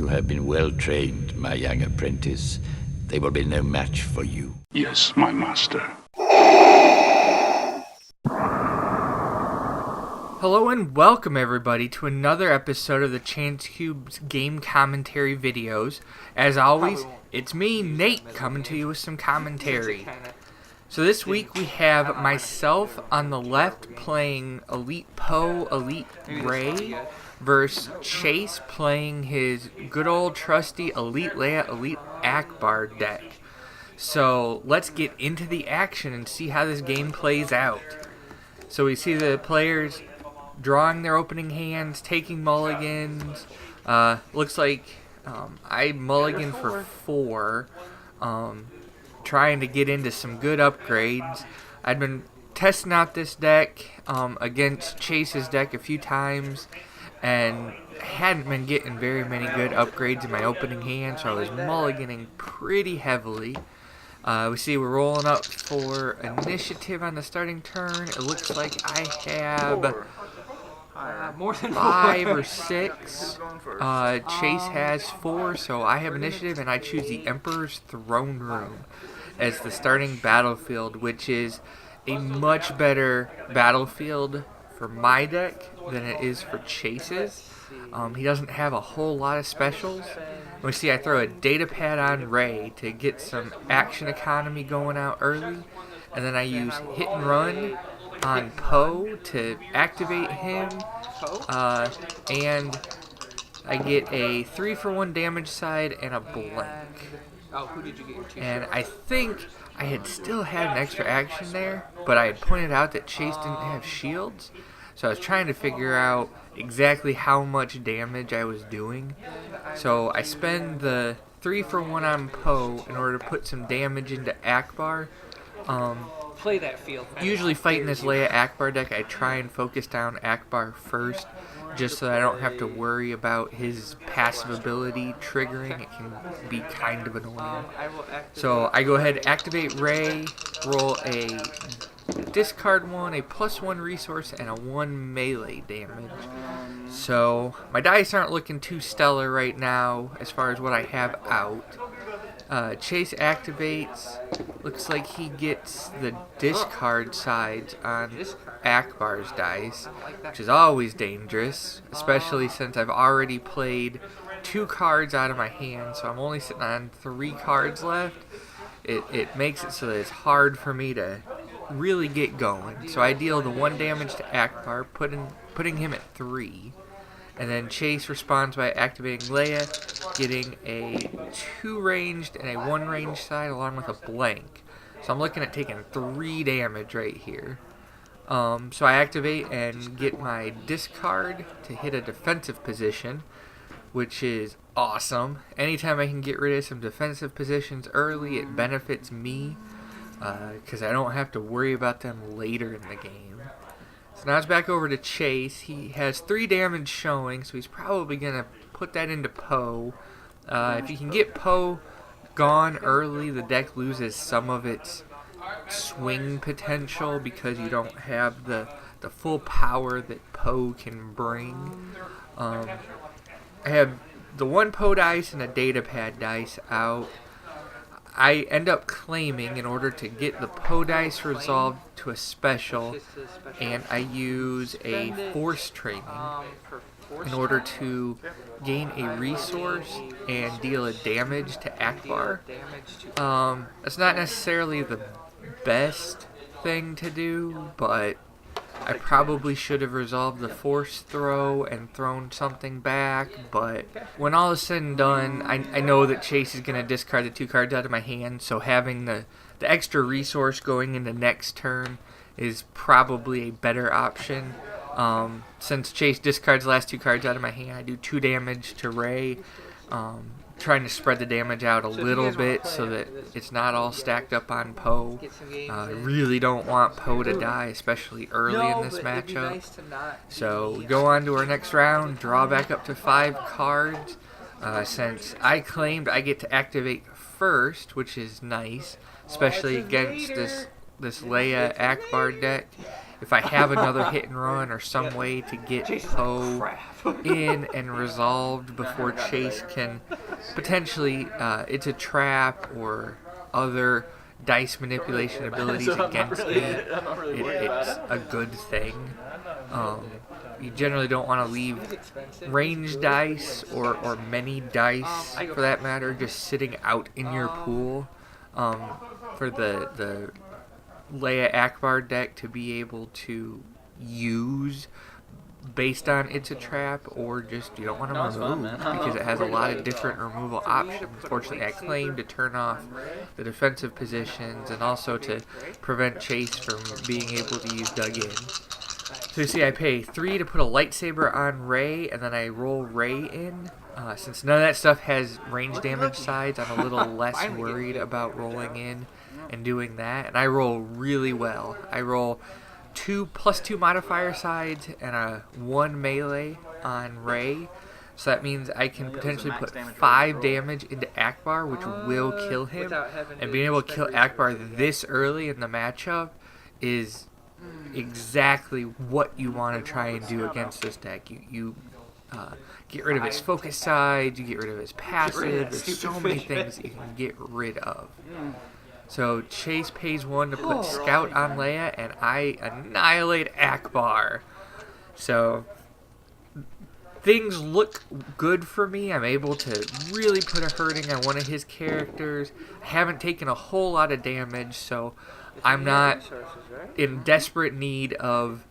You have been well trained, my young apprentice. They will be no match for you. Yes, my master. Hello and welcome everybody to another episode of the Chance Cube's game commentary videos. As always, it's me, Nate, coming to you with some commentary. So this week we have myself on the left playing ePoe, eRey, versus Chase playing his good old trusty eLeia, eAckbar deck. So let's get into the action and see how this game plays out. So we see the players drawing their opening hands, taking mulligans. Looks like I mulligan for 4, trying to get into some good upgrades. I'd been testing out this deck against Chase's deck a few times and hadn't been getting very many good upgrades in my opening hand, so I was mulliganing pretty heavily. We see we're rolling up for initiative on the starting turn. It looks like I have more than 5 or 6. Chase has 4, so I have initiative, and I choose the Emperor's Throne Room as the starting battlefield, which is a much better battlefield for my deck than it is for Chase's. He doesn't have a whole lot of specials. We see I throw a data pad on Ray to get some action economy going out early, and then I use hit and run on Poe to activate him, and I get a 3-for-1 damage side and a blank. And I think I had still had an extra action there, but I had pointed out that Chase didn't have shields, so I was trying to figure out exactly how much damage I was doing. So I spend the 3-for-1 on Poe in order to put some damage into Ackbar. Play that field. Usually fighting this eLeia Ackbar deck, I try and focus down Ackbar first, just so that I don't have to worry about his passive ability triggering. It can be kind of annoying. So I go ahead and activate Ray, roll a discard 1, a +1 resource, and a 1 melee damage. So my dice aren't looking too stellar right now as far as what I have out. Chase activates. Looks like he gets the discard sides on Ackbar's dice, which is always dangerous, especially since I've already played 2 cards out of my hand, so I'm only sitting on 3 cards left. It makes it so that it's hard for me to really get going. So I deal the 1 damage to Ackbar, putting him at 3. And then Chase responds by activating Leia, getting a 2 ranged and a 1 ranged side along with a blank. So I'm looking at taking 3 damage right here. So I activate and get my discard to hit a defensive position, which is awesome. Anytime I can get rid of some defensive positions early, it benefits me, because I don't have to worry about them later in the game. So now it's back over to Chase. He has 3 damage showing, so he's probably going to put that into Poe. If you can get Poe gone early, the deck loses some of its swing potential because you don't have the full power that Poe can bring. I have the 1 Poe dice and a data pad dice out. I end up claiming in order to get the Poe dice resolved to a special, and I use a force training in order to gain a resource and deal a damage to Ackbar. That's not necessarily the best thing to do, but I probably should have resolved the force throw and thrown something back, but when all is said and done, I know that Chase is going to discard the 2 cards out of my hand, so having the extra resource going into next turn is probably a better option. Since Chase discards the last 2 cards out of my hand, I do 2 damage to Ray, trying to spread the damage out a little bit so that it's not all stacked up on Poe. I really don't want Poe to die, especially early in this matchup. So we go on to our next round, draw back up to 5 cards. Since I claimed I get to activate first, which is nice, especially against this Leia Ackbar deck. if I have another hit and run or some way to get Poe in and resolved before Chase can potentially, it's a trap or other dice manipulation abilities against me, it's a good thing. You generally don't want to leave range dice or many dice, for that matter, just sitting out in your pool for the Leia eAckbar deck to be able to use based on it's a trap, or just you don't want to remove because it has a lot of different removal options. Fortunately, I claim to turn off the defensive positions and also to prevent Chase from being able to use dug in. So you see, I pay 3 to put a lightsaber on Rey, and then I roll Rey in. Since none of that stuff has range damage sides, I'm a little less worried about rolling in and doing that. And I roll really well. I roll 2+2 modifier sides and a 1 melee on Rey. So that means I can potentially put 5 damage into eAckbar, which will kill him. And being able to kill eAckbar this early in the matchup is exactly what you want to try and do against this deck. You get rid of his focus sides, you get rid of his passive, there's so many things that you can get rid of. So Chase pays 1 to put Scout on Leia, and I annihilate eAckbar. So things look good for me. I'm able to really put a hurting on one of his characters. I haven't taken a whole lot of damage, so I'm not in desperate need of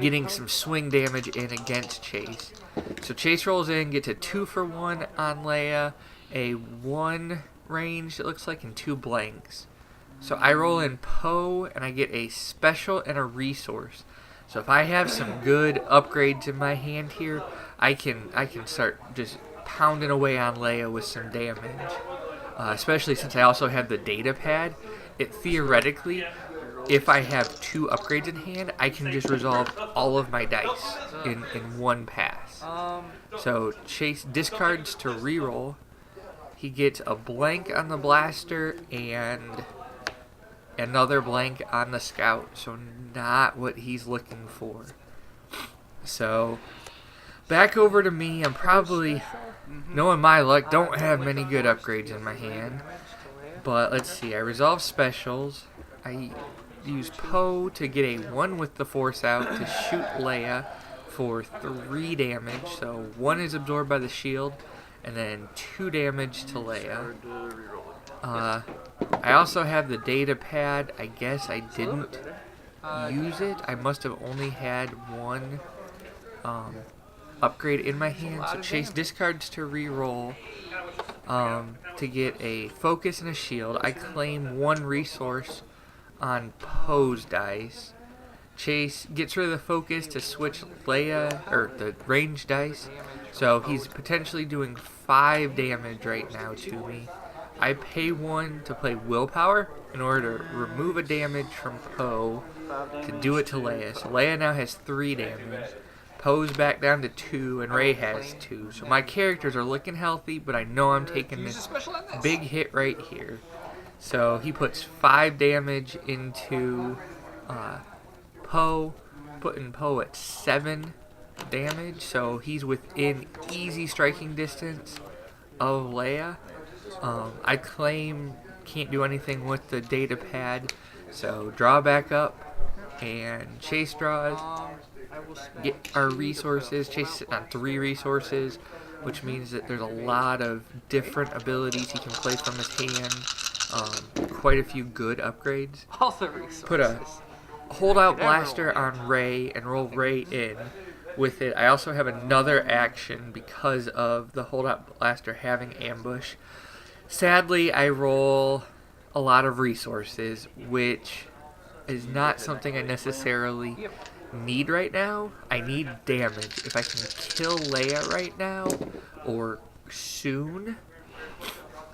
getting some swing damage in against Chase. So Chase rolls in, gets a 2 for 1 on Leia, a 1 range, it looks like, and 2 blanks. So I roll in Poe, and I get a special and a resource. So if I have some good upgrades in my hand here, I can start just pounding away on Leia with some damage. Especially since I also have the data pad. It theoretically, if I have 2 upgrades in hand, I can just resolve all of my dice in one pass. So Chase discards to reroll. He gets a blank on the blaster and another blank on the scout. So not what he's looking for. So back over to me. I'm probably, knowing my luck, don't have many good upgrades in my hand. But let's see, I resolve specials. I use Poe to get a 1 with the Force out to shoot Leia for 3 damage. So 1 is absorbed by the shield, and then 2 damage to Leia. I also have the data pad. I guess I didn't use it. I must have only had 1 upgrade in my hand. So Chase discards to reroll to get a focus and a shield. I claim 1 resource on Poe's dice. Chase gets rid of the focus to switch Leia, or the range dice. So he's potentially doing 5 damage right now to me. I pay 1 to play Willpower in order to remove a damage from Poe to do it to Leia. So Leia now has 3 damage. Poe's back down to 2, and Rey has 2. So my characters are looking healthy, but I know I'm taking this big hit right here. So he puts 5 damage into Poe, putting Poe at 7 damage. So he's within easy striking distance of Leia. I claim can't do anything with the data pad, so draw back up, and Chase draws. Get our resources. Chase is sitting on 3 resources, which means that there's a lot of different abilities he can play from his hand. Quite a few good upgrades. All the resources. Put a holdout blaster on Rey and roll Rey in. With it, I also have another action because of the holdout blaster having ambush. Sadly, I roll a lot of resources, which is not something I necessarily need right now. I need damage. If I can kill Leia right now, or soon,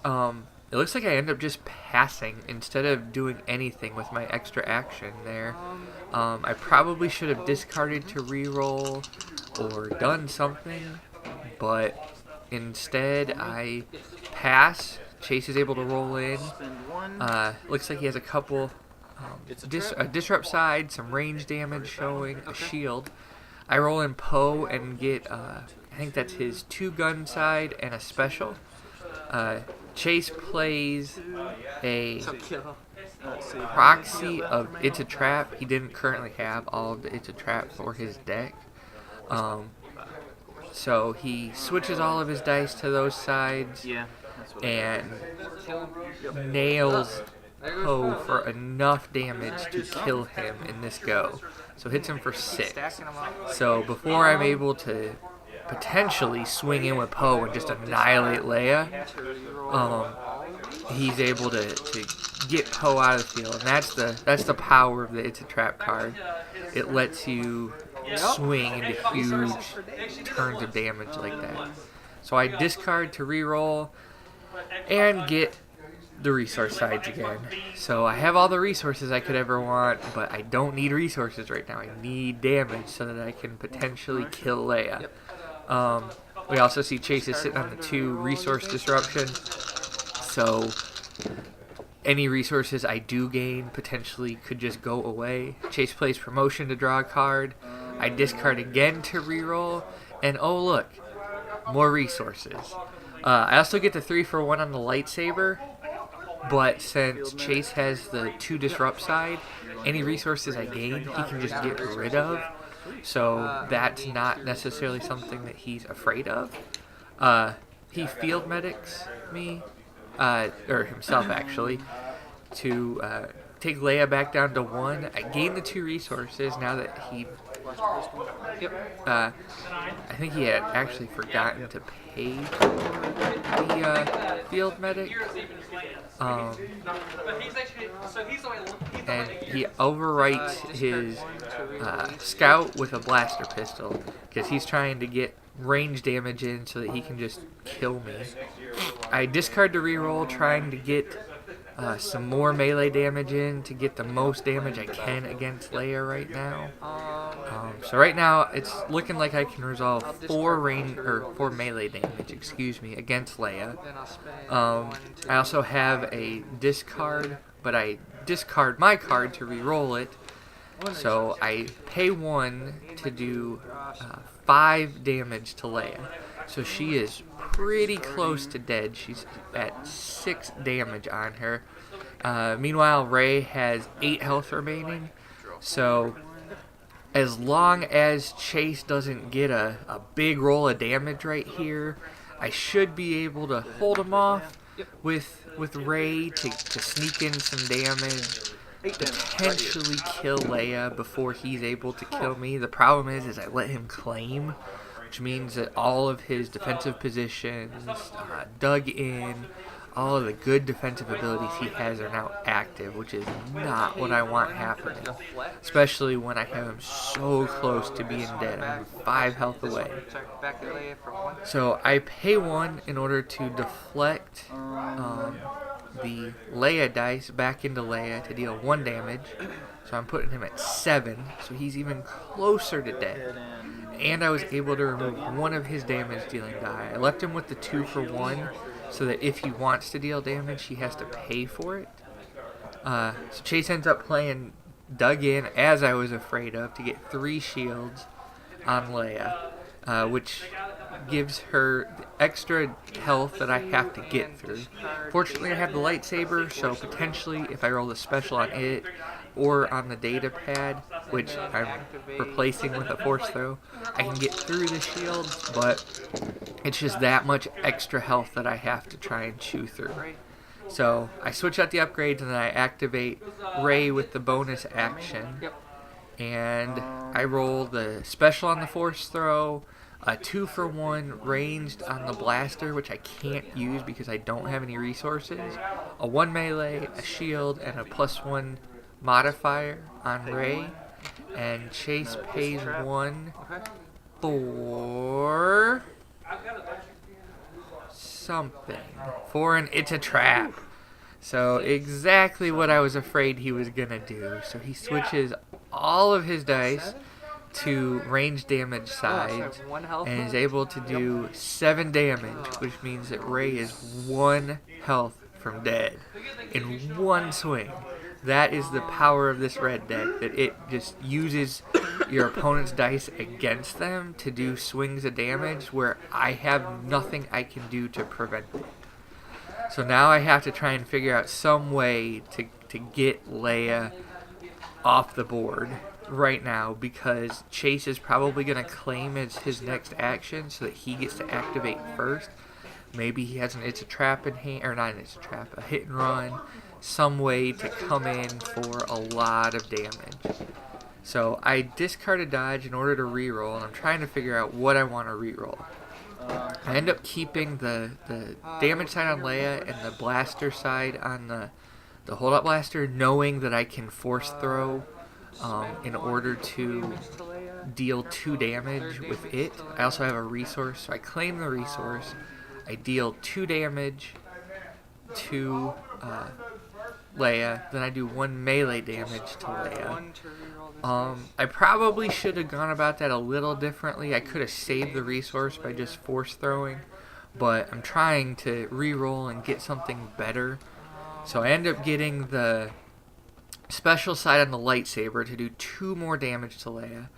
it looks like I end up just passing instead of doing anything with my extra action there. I probably should have discarded to reroll or done something, but instead I pass. Chase is able to roll in. Looks like he has a couple a disrupt side, some range damage showing, a shield. I roll in Poe and get, I think that's his 2-gun side and a special. Chase plays a proxy of It's a Trap. He didn't currently have all of the It's a Trap for his deck. So he switches all of his dice to those sides and nails Poe for enough damage to kill him in this go. So hits him for 6. So before I'm able to potentially swing in with Poe and just annihilate Leia, he's able to get Poe out of the field, and that's the power of the It's a Trap card. It lets you swing into huge turns of damage like that. So I discard to reroll and get the resource sides again. So I have all the resources I could ever want, but I don't need resources right now. I need damage so that I can potentially kill Leia. We also see Chase is sitting on the 2 resource disruption. So any resources I do gain potentially could just go away. Chase plays promotion to draw a card. I discard again to reroll. And oh look, more resources. I also get the 3-for-1 on the lightsaber. But since Chase has the 2 disrupt side, any resources I gain, he can just get rid of. So that's not necessarily something that he's afraid of. He field medics me, or himself actually, to take Leia back down to 1. I gain the 2 resources now that he... I think he had actually forgotten to pay for the field medic. And he overwrites his scout with a blaster pistol because he's trying to get range damage in so that he can just kill me. I discard to reroll, trying to get some more melee damage in to get the most damage I can against Leia right now. So right now it's looking like I can resolve 4 melee damage, against Leia. I also have a discard, but I discard my card to re-roll it. So I pay 1 to do 5 damage to Leia. So she is pretty close to dead. She's at 6 damage on her. Meanwhile, Rey has 8 health remaining. So as long as Chase doesn't get a big roll of damage right here, I should be able to hold him off with Rey to sneak in some damage, potentially kill Leia before he's able to kill me. The problem is I let him claim, which means that all of his defensive positions, dug in, all of the good defensive abilities he has are now active, which is not what I want happening, especially when I have him so close to being dead. I'm 5 health away. So I pay 1 in order to deflect the Leia dice back into Leia to deal 1 damage. So I'm putting him at 7, so he's even closer to dead. And I was able to remove 1 of his damage dealing die. I left him with the 2-for-1, so that if he wants to deal damage, he has to pay for it. So Chase ends up playing dug in, as I was afraid of, to get 3 shields on Leia, which gives her the extra health that I have to get through. Fortunately, I have the lightsaber, so potentially if I roll the special on it or on the data pad, which I'm replacing with a force throw, I can get through the shields, but it's just that much extra health that I have to try and chew through. So I switch out the upgrades and then I activate Rey with the bonus action, and I roll the special on the force throw, a 2-for-1 ranged on the blaster, which I can't use because I don't have any resources, a 1 melee, a shield, and a +1 modifier on Rey, and Chase pays 1 for something, for an It's a Trap. So exactly what I was afraid he was gonna do. So he switches all of his dice to range damage sides and is able to do 7 damage, which means that Rey is 1 health from dead in 1 swing. That is the power of this red deck, that it just uses your opponent's dice against them to do swings of damage where I have nothing I can do to prevent it. So now I have to try and figure out some way to get Leia off the board right now, because Chase is probably going to claim as his next action so that he gets to activate first. Maybe he has an It's a Trap in hand, or not an It's a Trap, a hit and run, some way to come in for a lot of damage. So I discard a dodge in order to reroll, and I'm trying to figure out what I want to reroll. I end up keeping the damage side on Leia and the blaster side on the hold-up blaster, knowing that I can force throw in order to deal 2 damage with it. I also have a resource, so I claim the resource. I deal 2 damage to Leia, then I do 1 melee damage to Leia. I probably should have gone about that a little differently. I could have saved the resource by just force throwing, but I'm trying to re-roll and get something better. So I end up getting the special side on the lightsaber to do 2 more damage to Leia.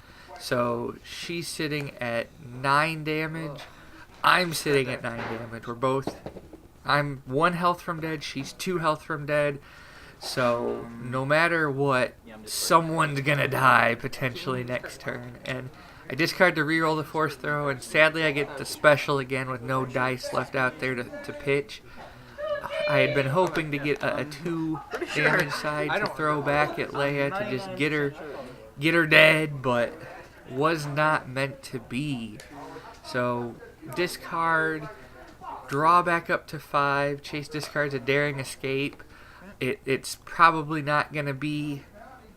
So she's sitting at 9 damage. I'm sitting at 9 damage. I'm 1 health from dead, she's 2 health from dead. So no matter what, someone's gonna die potentially next turn. And I discard to reroll the force throw, and sadly I get the special again with no dice left out there to pitch. I had been hoping to get a 2 damage side to throw back at Leia to just get her dead, but was not meant to be. So discard, draw back up to 5. Chase discards a Daring Escape. It's probably not going to be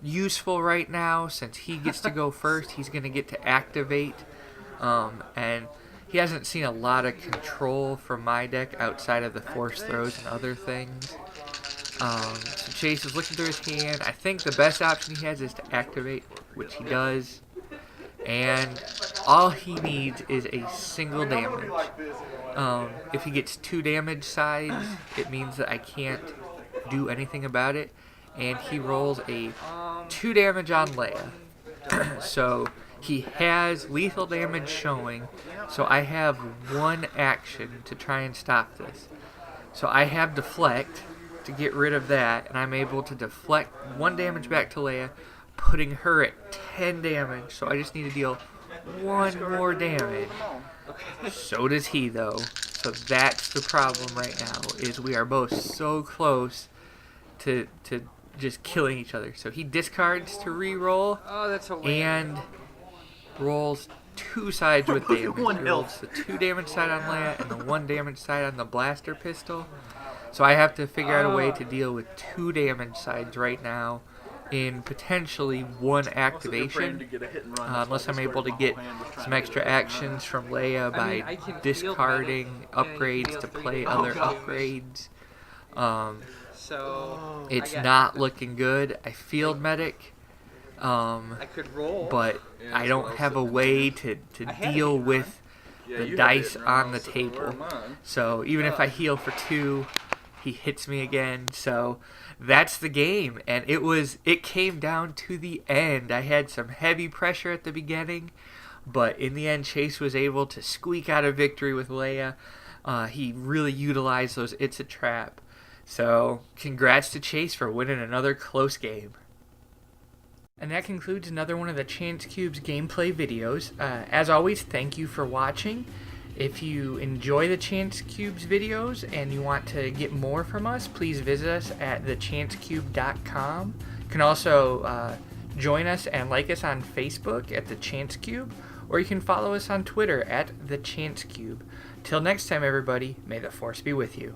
useful right now since he gets to go first. He's going to get to activate, and he hasn't seen a lot of control from my deck outside of the force throws and other things. So Chase is looking through his hand. I think the best option he has is to activate, which he does. And all he needs is a single damage. If he gets 2 damage sides, it means that I can't do anything about it. And he rolls a 2 damage on Leia. So he has lethal damage showing. So I have 1 action to try and stop this. So I have Deflect to get rid of that, and I'm able to deflect 1 damage back to Leia, putting her at 10 damage. So I just need to deal 1 more damage. So does he, though. So that's the problem right now, is we are both so close to just killing each other. So he discards to re-roll, and rolls 2 sides with damage. He rolls the 2 damage side on Leia and the 1 damage side on the blaster pistol. So I have to figure out a way to deal with 2 damage sides right now in potentially 1 activation, unless I'm able to get some extra actions from Leia by discarding upgrades to play other upgrades. It's not looking good. I field medic, but I don't have a way to deal with the dice on the table. So even if I heal for 2, he hits me again. So that's the game, and it came down to the end. I had some heavy pressure at the beginning, but in the end Chase was able to squeak out a victory with Leia. He really utilized those It's a Trap. So congrats to Chase for winning another close game. And that concludes another one of the Chance Cubes gameplay videos. As always, thank you for watching. If you enjoy the Chance Cubes videos and you want to get more from us, please visit us at thechancecube.com. You can also join us and like us on Facebook at The Chance Cube, or you can follow us on Twitter at The Chance Cube. Till next time, everybody, may the Force be with you.